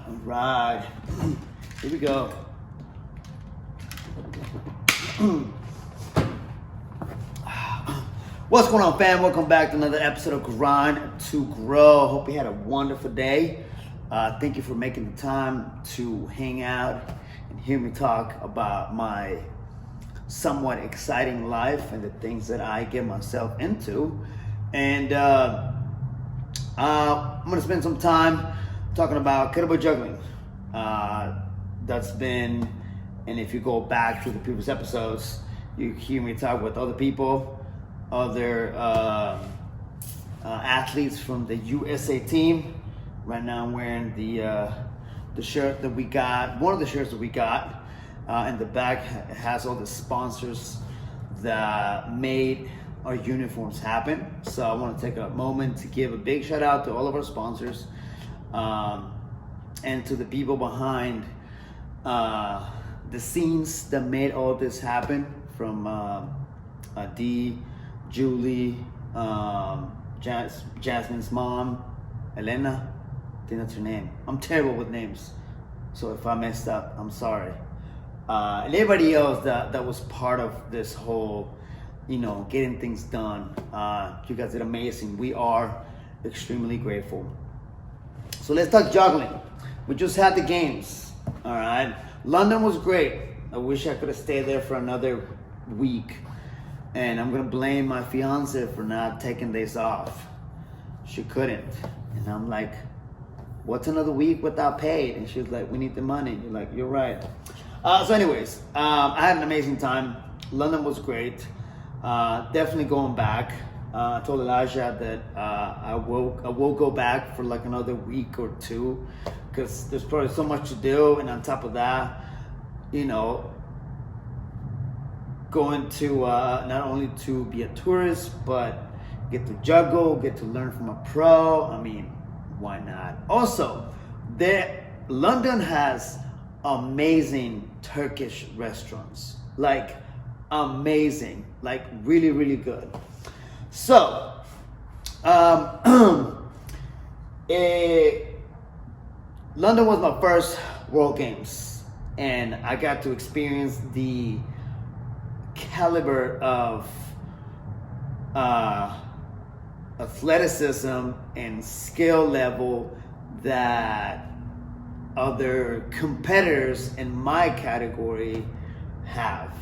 All right, here we go. What's going on, fam? Welcome back to another episode of Grind to Grow. Hope you had a wonderful day. Thank you for making the time to hang out and hear me talk about my somewhat exciting life and the things that I get myself into. And I'm going to spend some time talking about kettlebell juggling. That's been, and if you go back to the previous episodes, you hear me talk with other people, other athletes from the USA team. Right now I'm wearing the shirt that we got, one of the shirts that we got. In the back has all the sponsors that made our uniforms happen. So I want to take a moment to give a big shout out to all of our sponsors and to the people behind the scenes that made all this happen, from Dee, Julie, Jasmine's mom, Elena. I think that's her name. I'm terrible with names, so if I messed up, I'm sorry. And everybody else that was part of this whole, getting things done. You guys did amazing. We are extremely grateful. So let's talk juggling. We just had the games. All right. London was great. I wish I could have stayed there for another week. And I'm gonna blame my fiance for not taking days off. She couldn't. And I'm like, what's another week without paid? And she was like, we need the money. You're like, you're right. So anyways, I had an amazing time. London was great. Definitely going back. I told Elijah that I will go back for like another week or two, because there's probably so much to do. And on top of that, going to not only to be a tourist, but get to juggle, get to learn from a pro. I mean, why not? Also, London has amazing Turkish restaurants, like amazing, like really, really good. So, London was my first World Games, and I got to experience the caliber of athleticism and skill level that other competitors in my category have.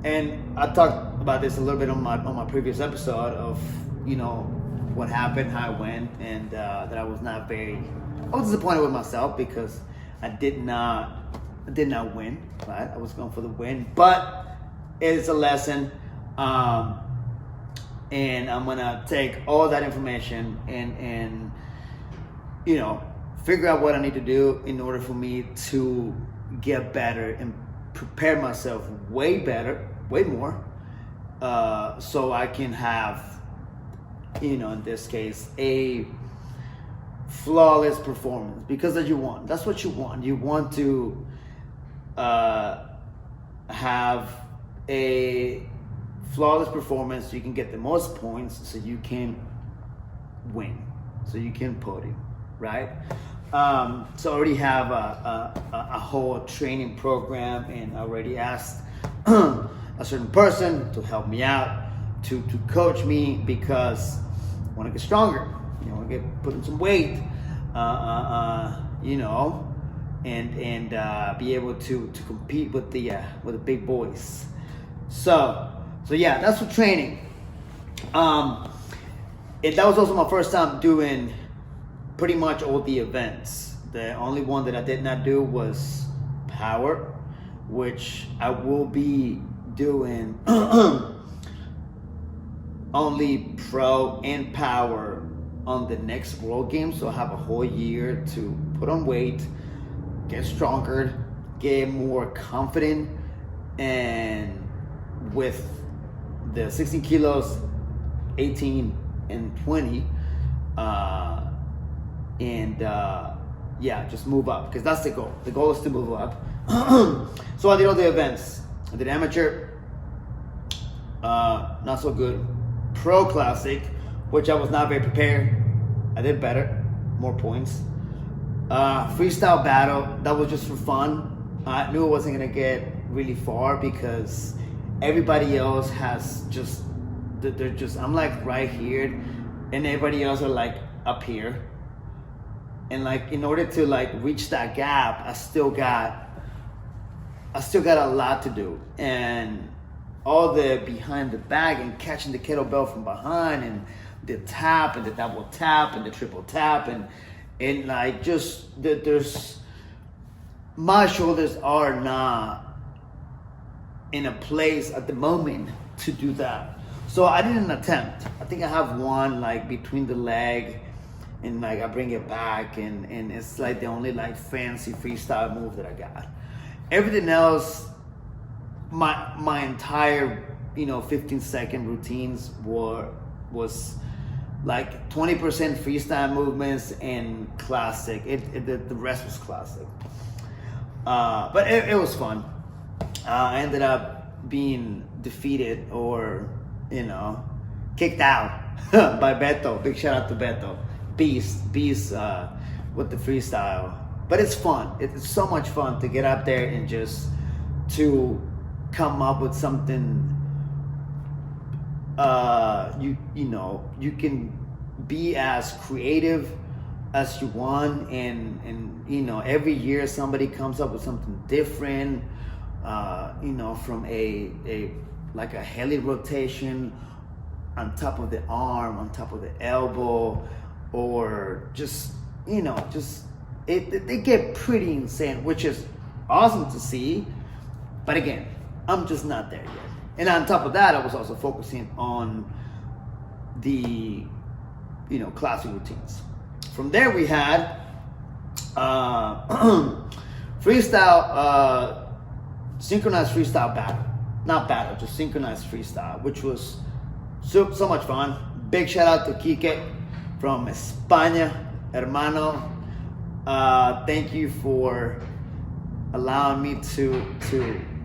And I talked about this a little bit on my previous episode of what happened, how I went, and that I was disappointed with myself because I did not win. Right, I was going for the win, but it's a lesson, and I'm gonna take all that information and figure out what I need to do in order for me to get better and prepare myself way more, so I can have, in this case, a flawless performance. Because that's what you want. You want to have a flawless performance so you can get the most points, so you can win, so you can podium, right? So I already have a whole training program, and I already asked a certain person to help me out, to coach me, because I want to get stronger. I want to put in some weight, and be able to compete with the big boys. So yeah, that's for training. And that was also my first time doing pretty much all the events. The only one that I did not do was power, which I will be doing only pro and power on the next World Games. So I have a whole year to put on weight, get stronger, get more confident, and with the 16 kilos, 18 and 20, just move up, because that's the goal. The goal is to move up. So I did all the events. I did amateur, not so good. Pro classic, which I was not very prepared. I did better, more points. Freestyle battle, that was just for fun. I knew it wasn't gonna get really far because everybody else has just, they're just, I'm like right here and everybody else are like up here. And like, in order to like reach that gap, I still got a lot to do. And all the behind the back and catching the kettlebell from behind and the tap and the double tap and the triple tap and like just there's, my shoulders are not in a place at the moment to do that. So I didn't attempt. I think I have one like between the leg and like I bring it back and it's like the only like fancy freestyle move that I got. Everything else, my entire 15-second routines was like 20% freestyle movements and classic. The rest was classic. But it was fun. I ended up being defeated or kicked out by Beto. Big shout out to Beto. Beast with the freestyle. But it's fun. It's so much fun to get up there and just to come up with something. You can be as creative as you want, and every year somebody comes up with something different. From a like a heli rotation on top of the arm, on top of the elbow, or just they get pretty insane, which is awesome to see. But again, I'm just not there yet. And on top of that, I was also focusing on the classic routines. From there we had freestyle, synchronized freestyle battle. Not battle, just synchronized freestyle, which was so much fun. Big shout out to Kike from España, hermano. Thank you for allowing me to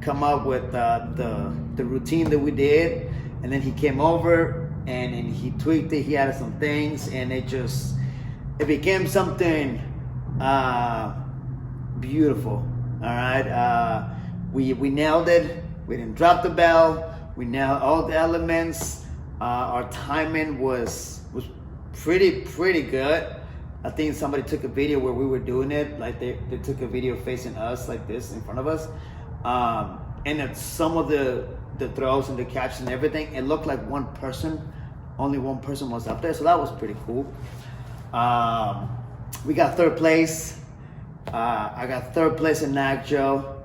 come up with the routine that we did. And then he came over and he tweaked it. He added some things and it became something beautiful. All right. We nailed it. We didn't drop the bell. We nailed all the elements. Our timing was pretty good. I think somebody took a video where we were doing it. Like they took a video facing us like this in front of us. And at some of the throws and the catches and everything, it looked like only one person was up there. So that was pretty cool. We got third place. I got third place in NACJO.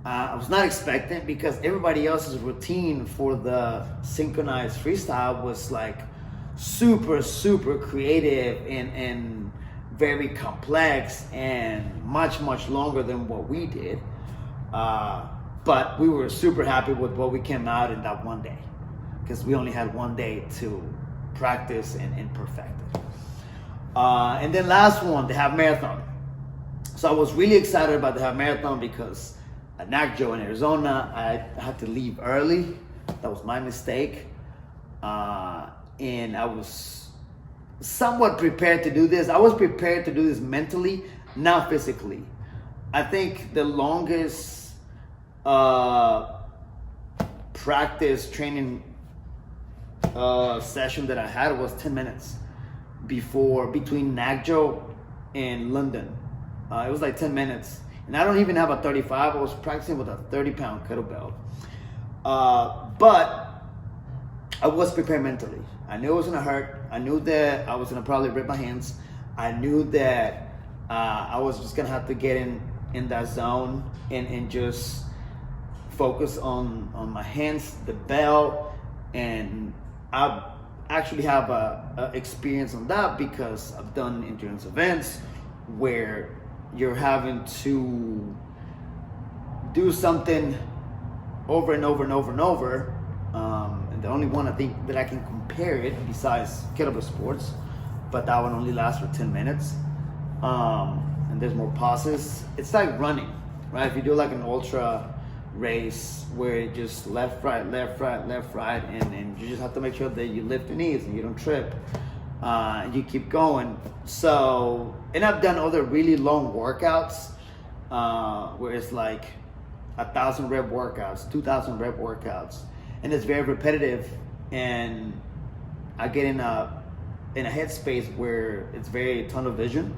I was not expecting, because everybody else's routine for the synchronized freestyle was like super creative and very complex and much longer than what we did. But we were super happy with what we came out in that one day, because we only had one day to practice and perfect it. And then last one, the half marathon. So I was really excited about the half marathon because at NACJO in Arizona, I had to leave early. That was my mistake. And I was somewhat prepared to do this. I was prepared to do this mentally, not physically. I think the longest practice training session that I had was 10 minutes between NACJO and London. It was like 10 minutes. And I don't even have a 35. I was practicing with a 30-pound kettlebell. But I was prepared mentally. I knew it was gonna hurt. I knew that I was gonna probably rip my hands. I knew that I was just gonna have to get in that zone and just focus on my hands, the bell, and I actually have a experience on that because I've done endurance events where you're having to do something over and over and over and over. And the only one I think that I can compare it besides kettlebell sports, but that one only lasts for 10 minutes. And there's more pauses. It's like running, right? If you do like an ultra race where it just left, right, and you just have to make sure that you lift your knees and you don't trip. You keep going. So, and I've done other really long workouts where it's like 1,000 rep workouts, 2,000 rep workouts, and it's very repetitive. And I get in a headspace where it's very tunnel vision.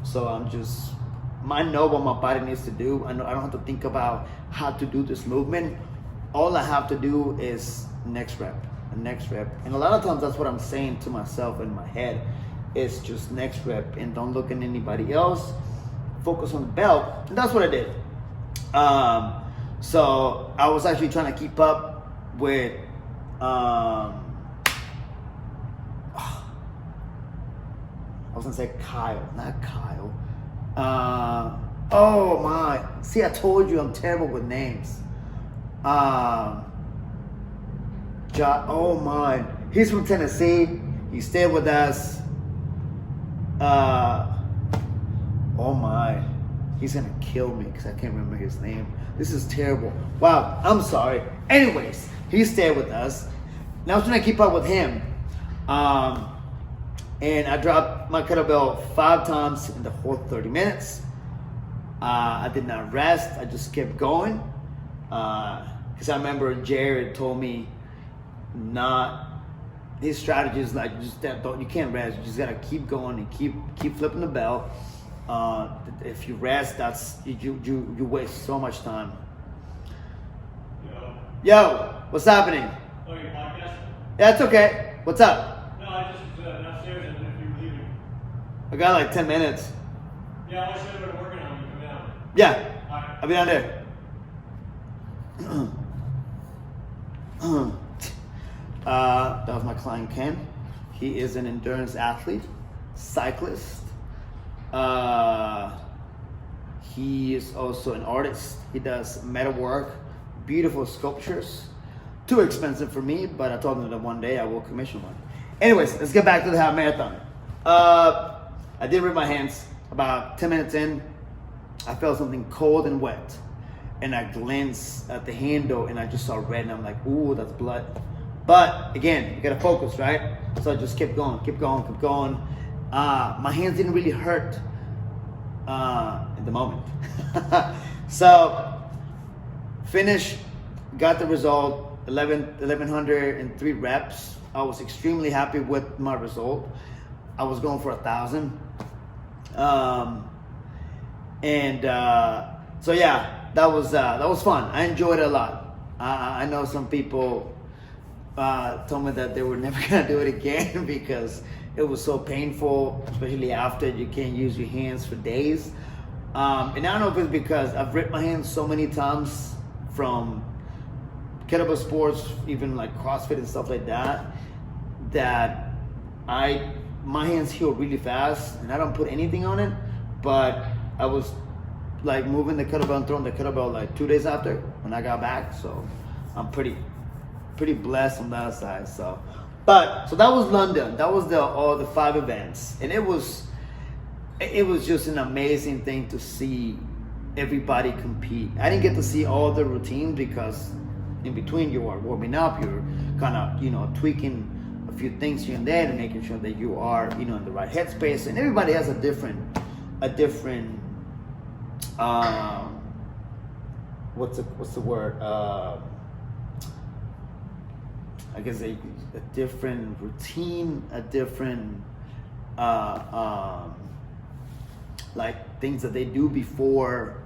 So I know what my body needs to do. I don't have to think about how to do this movement. All I have to do is next rep. And a lot of times that's what I'm saying to myself in my head. It's just next rep, and don't look at anybody else. Focus on the belt, and that's what I did. So I was actually trying to keep up with I was gonna say Kyle, not Kyle. Oh my! See, I told you I'm terrible with names. Oh my! He's from Tennessee. He stayed with us. Oh my! He's gonna kill me because I can't remember his name. This is terrible. Wow, I'm sorry. Anyways, he stayed with us. And I was trying to keep up with him. And I dropped my kettlebell 5 times in the whole 30 minutes. I did not rest. I just kept going. Because I remember Jared told me his strategy is like, you can't rest. You just gotta keep going and keep flipping the bell. If you rest, you waste so much time. Yo, what's happening? Oh, your podcast? Yeah, it's okay. What's up? No, I just upstairs and if you're leaving. I got like 10 minutes. Yeah, I'll show you what I'm working on when you come down. Yeah, Alright. I'll be down there. That was my client Ken. He is an endurance athlete, cyclist. He is also an artist. He does metal work, beautiful sculptures. Too expensive for me, but I told him that one day I will commission one. Anyways, let's get back to the half marathon. I did rip my hands. About 10 minutes in, I felt something cold and wet. And I glanced at the handle and I just saw red and I'm like, ooh, that's blood. But again, you gotta focus, right? So I just kept going. My hands didn't really hurt in the moment. So, finished, got the result, 1,103 reps. I was extremely happy with my result. I was going for 1,000. So yeah, that was fun. I enjoyed it a lot. I know some people told me that they were never gonna do it again because it was so painful, especially after you can't use your hands for days. And I don't know if it's because I've ripped my hands so many times from kettlebell sports, even like CrossFit and stuff like that, that my hands heal really fast and I don't put anything on it. But I was like moving the kettlebell and throwing the kettlebell like 2 days after when I got back. So I'm pretty blessed on that side. So that was London. That was all the 5 events, and it was just an amazing thing to see everybody compete. I didn't get to see all the routines because in between you are warming up, you're kind of tweaking a few things here and there and making sure that you are in the right headspace. And everybody has a different what's the word? I guess a different routine, a different like things that they do before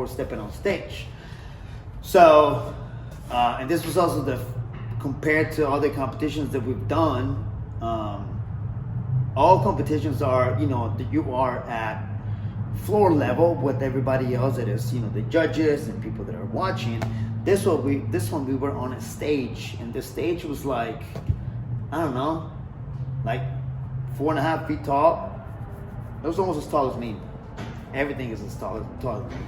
stepping on stage. So, and this was also compared to other competitions that we've done. All competitions are, that you are at floor level with everybody else. That is, the judges and people that are watching. This one we were on a stage, and the stage was like, I don't know, like 4.5 feet tall. It was almost as tall as me. Everything is as tall as me.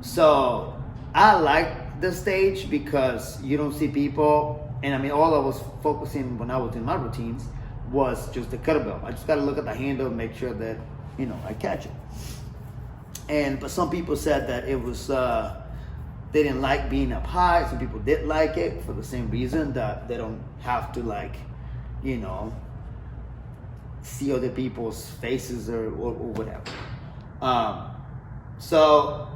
So I like the stage because you don't see people, and I mean all I was focusing when I was in my routines was just the kettlebell. I just got to look at the handle and make sure that I catch it. But some people said that it was they didn't like being up high. Some people did like it for the same reason that they don't have to see other people's faces or whatever. So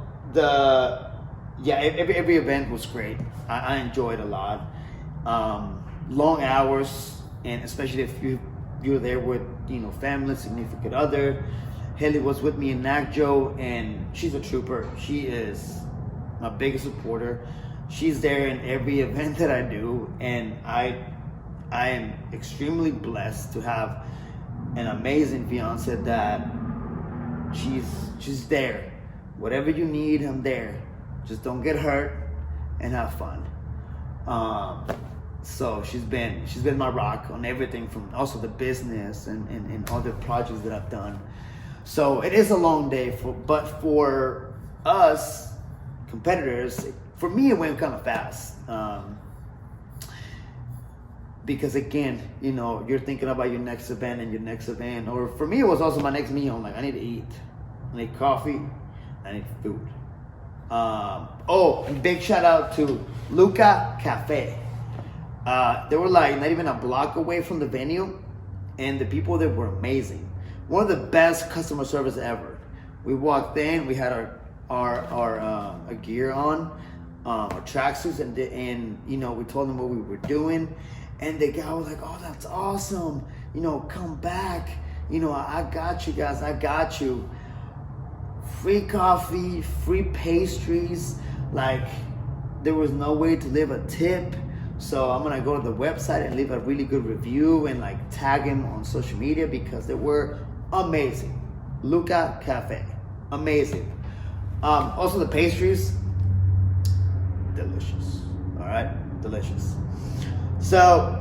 every event was great. I enjoyed a lot. Long hours, and especially if you're there with family, significant other. Haley was with me in NACJO, and she's a trooper. She is my biggest supporter. She's there in every event that I do, and I am extremely blessed to have an amazing fiance that she's there. Whatever you need, I'm there. Just don't get hurt and have fun. So she's been my rock on everything, from also the business and other projects that I've done. So it is a long day, but for us competitors, for me it went kind of fast. Because again, you're thinking about your next event, or for me it was also my next meal. I'm like, I need to eat, I need coffee, I need food. And big shout out to Luca Cafe. They were like not even a block away from the venue, and the people there were amazing. One of the best customer service ever. We walked in, we had our gear on, our tracksuits, and we told them what we were doing, and the guy was like, "Oh, that's awesome! Come back! I got you guys. I got you. Free coffee, free pastries. Like, there was no way to leave a tip." So I'm gonna go to the website and leave a really good review and like tag him on social media, because they were amazing. Luca Cafe, amazing. Also the pastries, delicious. All right, delicious. So,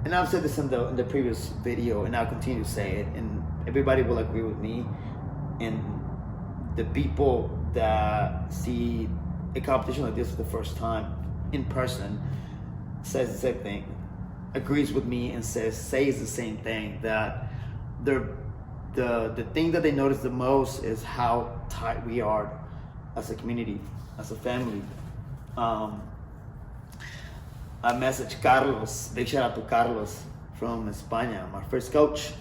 and I've said this in the previous video, and I'll continue to say it, and everybody will agree with me. And the people that see a competition like this for the first time in person says the same thing, agrees with me, and says the same thing, that the thing that they notice the most is how tight we are as a community, as a family. I messaged Carlos, big shout out to Carlos from España, my first coach.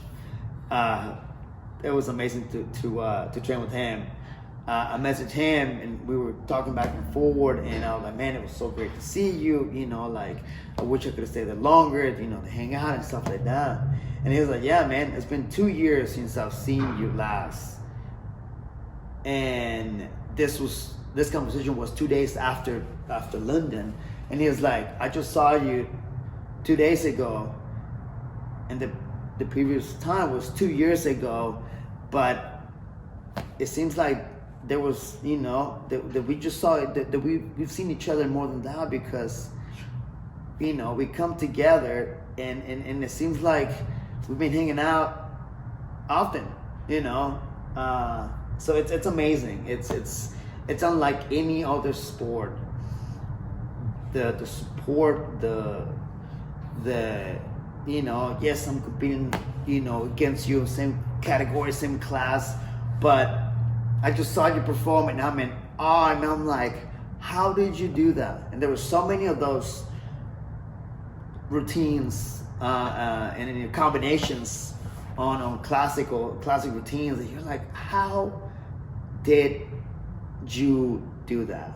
It was amazing to train with him. I messaged him, and we were talking back and forward, and I was like, man, it was so great to see you, like, I wish I could have stayed there longer, to hang out and stuff like that. And he was like, yeah, man, it's been 2 years since I've seen you last. And this conversation was 2 days after London, and he was like, I just saw you 2 days ago, and the previous time was 2 years ago, but it seems like there was, that we just saw it, that we've seen each other more than that, because, we come together, and it seems like we've been hanging out often, so it's amazing. It's unlike any other sport. The support, yes, I'm competing, against you, same category, same class, but I just saw you perform, and I'm in awe, and I'm like, how did you do that? And there were so many of those routines and combinations on classic routines that you're like, how did you do that?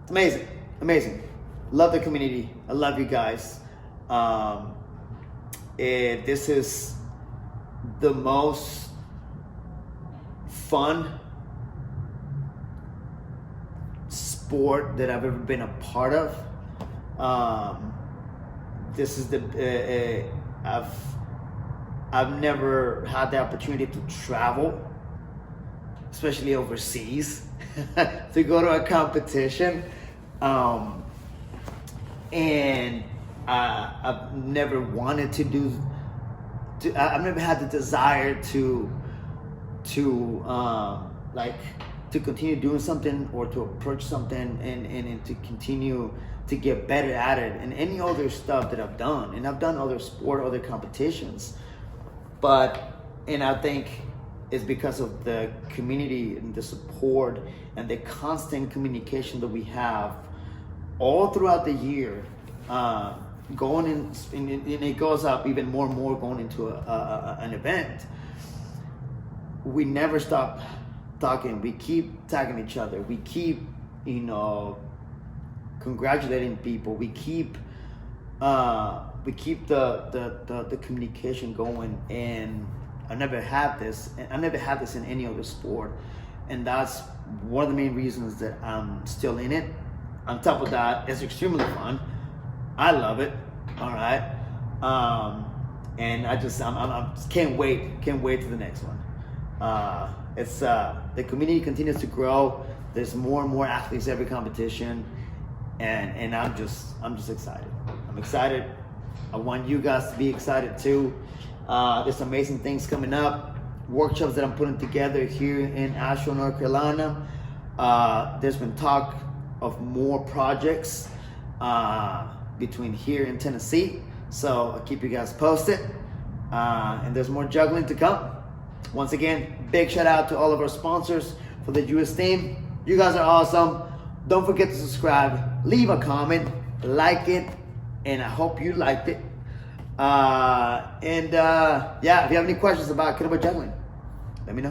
It's amazing. Love the community. I love you guys. This is the most fun sport that I've ever been a part of. This is I've never had the opportunity to travel, especially overseas, to go to a competition. And I've never wanted I've never had the desire to continue doing something, or to approach something and to continue to get better at it, and any other stuff that I've done. And I've done other competitions, and I think is because of the community and the support and the constant communication that we have all throughout the year. Going in, and it goes up even more and more going into an event. We never stop talking. We keep tagging each other. We keep, congratulating people. We keep the communication going. And I never had this in any other sport, and that's one of the main reasons that I'm still in it. On top of that, it's extremely fun. I love it. All right, and I can't wait to the next one. It's the community continues to grow. There's more and more athletes every competition, and I'm just excited. I'm excited. I want you guys to be excited too. There's amazing things coming up. Workshops that I'm putting together here in Asheville, North Carolina. There's been talk of more projects between here and Tennessee, so I'll keep you guys posted. And there's more juggling to come. Once again, big shout out to all of our sponsors for the US team. You guys are awesome. Don't forget to subscribe, leave a comment, like it, and I hope you liked it. If you have any questions about kettlebell juggling, let me know.